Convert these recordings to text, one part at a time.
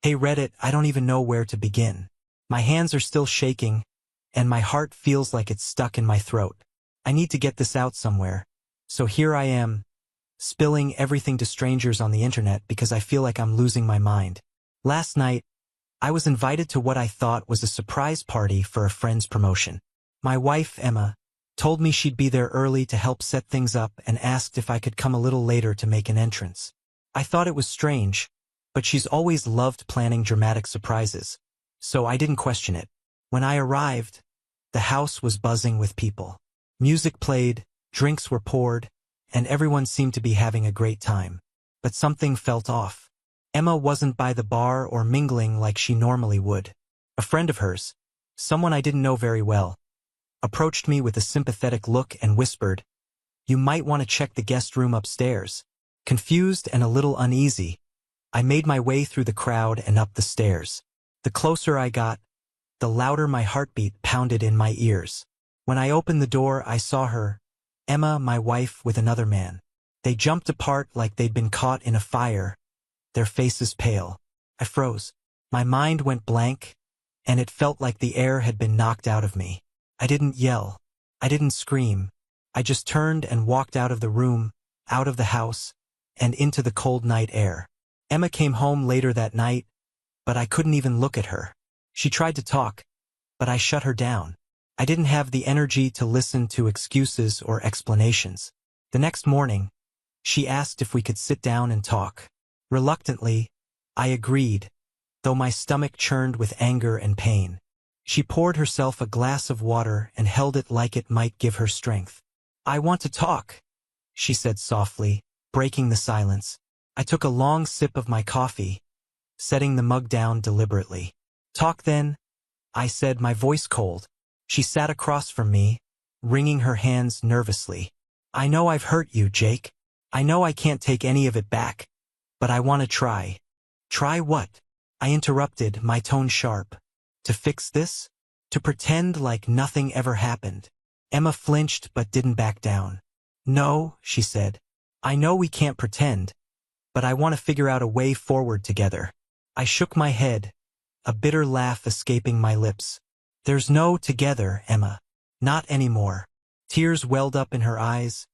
Hey Reddit, I don't even know where to begin. My hands are still shaking, and my heart feels like it's stuck in my throat. I need to get this out somewhere. So here I am, spilling everything to strangers on the internet because I feel like I'm losing my mind. Last night, I was invited to what I thought was a surprise party for a friend's promotion. My wife, Emma, told me she'd be there early to help set things up and asked if I could come a little later to make an entrance. I thought it was strange, but she's always loved planning dramatic surprises, so I didn't question it. When I arrived, the house was buzzing with people. Music played, drinks were poured, and everyone seemed to be having a great time. But something felt off. Emma wasn't by the bar or mingling like she normally would. A friend of hers, someone I didn't know very well, approached me with a sympathetic look and whispered, "You might want to check the guest room upstairs." Confused and a little uneasy, I made my way through the crowd and up the stairs. The closer I got, the louder my heartbeat pounded in my ears. When I opened the door, I saw her, Emma, my wife, with another man. They jumped apart like they'd been caught in a fire, their faces pale. I froze. My mind went blank, and it felt like the air had been knocked out of me. I didn't yell. I didn't scream. I just turned and walked out of the room, out of the house, and into the cold night air. Emma came home later that night, but I couldn't even look at her. She tried to talk, but I shut her down. I didn't have the energy to listen to excuses or explanations. The next morning, she asked if we could sit down and talk. Reluctantly, I agreed, though my stomach churned with anger and pain. She poured herself a glass of water and held it like it might give her strength. "I want to talk," she said softly, breaking the silence. I took a long sip of my coffee, setting the mug down deliberately. "Talk then," I said, my voice cold. She sat across from me, wringing her hands nervously. "I know I've hurt you, Jake. I know I can't take any of it back, but I want to try." "Try what?" I interrupted, my tone sharp. "To fix this? To pretend like nothing ever happened?" Emma flinched but didn't back down. "No," she said. "I know we can't pretend, but I want to figure out a way forward together." I shook my head, a bitter laugh escaping my lips. "There's no together, Emma. Not anymore." Tears welled up in her eyes,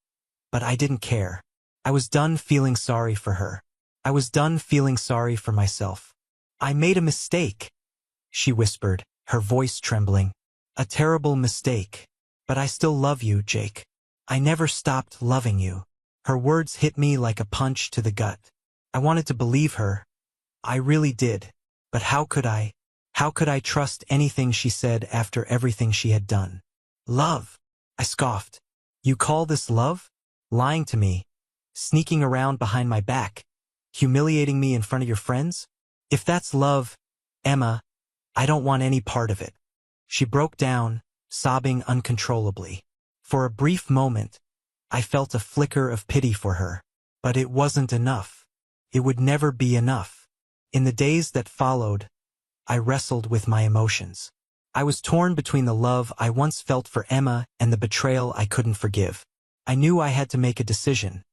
but I didn't care. I was done feeling sorry for her. I was done feeling sorry for myself. "I made a mistake," she whispered, her voice trembling. "A terrible mistake. But I still love you, Jake. I never stopped loving you." Her words hit me like a punch to the gut. I wanted to believe her. I really did. But how could I? How could I trust anything she said after everything she had done? "Love," I scoffed. "You call this love? Lying to me, sneaking around behind my back, humiliating me in front of your friends? If that's love, Emma, I don't want any part of it." She broke down, sobbing uncontrollably. For a brief moment, I felt a flicker of pity for her. But it wasn't enough. It would never be enough. In the days that followed, I wrestled with my emotions. I was torn between the love I once felt for Emma and the betrayal I couldn't forgive. I knew I had to make a decision.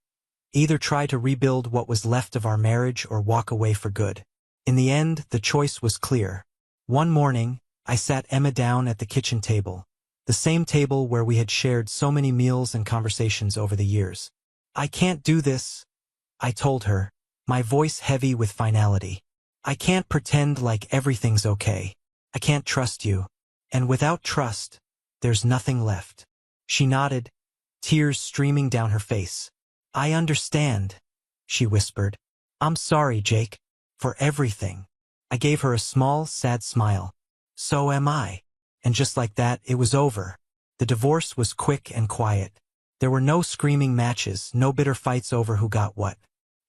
Either try to rebuild what was left of our marriage or walk away for good. In the end, the choice was clear. One morning, I sat Emma down at the kitchen table, the same table where we had shared so many meals and conversations over the years. "I can't do this," I told her, my voice heavy with finality. "I can't pretend like everything's okay. I can't trust you. And without trust, there's nothing left." She nodded, tears streaming down her face. "I understand," she whispered. "I'm sorry, Jake, for everything." I gave her a small, sad smile. "So am I." And just like that, it was over. The divorce was quick and quiet. There were no screaming matches, no bitter fights over who got what.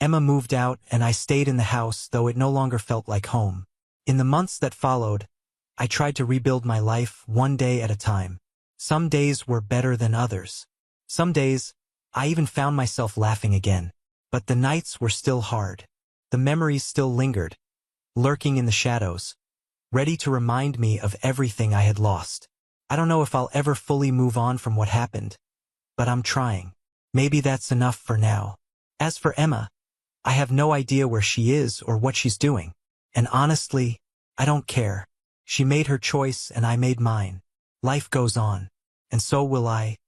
Emma moved out, and I stayed in the house, though it no longer felt like home. In the months that followed, I tried to rebuild my life one day at a time. Some days were better than others. Some days, I even found myself laughing again. But the nights were still hard. The memories still lingered, lurking in the shadows, ready to remind me of everything I had lost. I don't know if I'll ever fully move on from what happened, but I'm trying. Maybe that's enough for now. As for Emma, I have no idea where she is or what she's doing. And honestly, I don't care. She made her choice and I made mine. Life goes on. And so will I.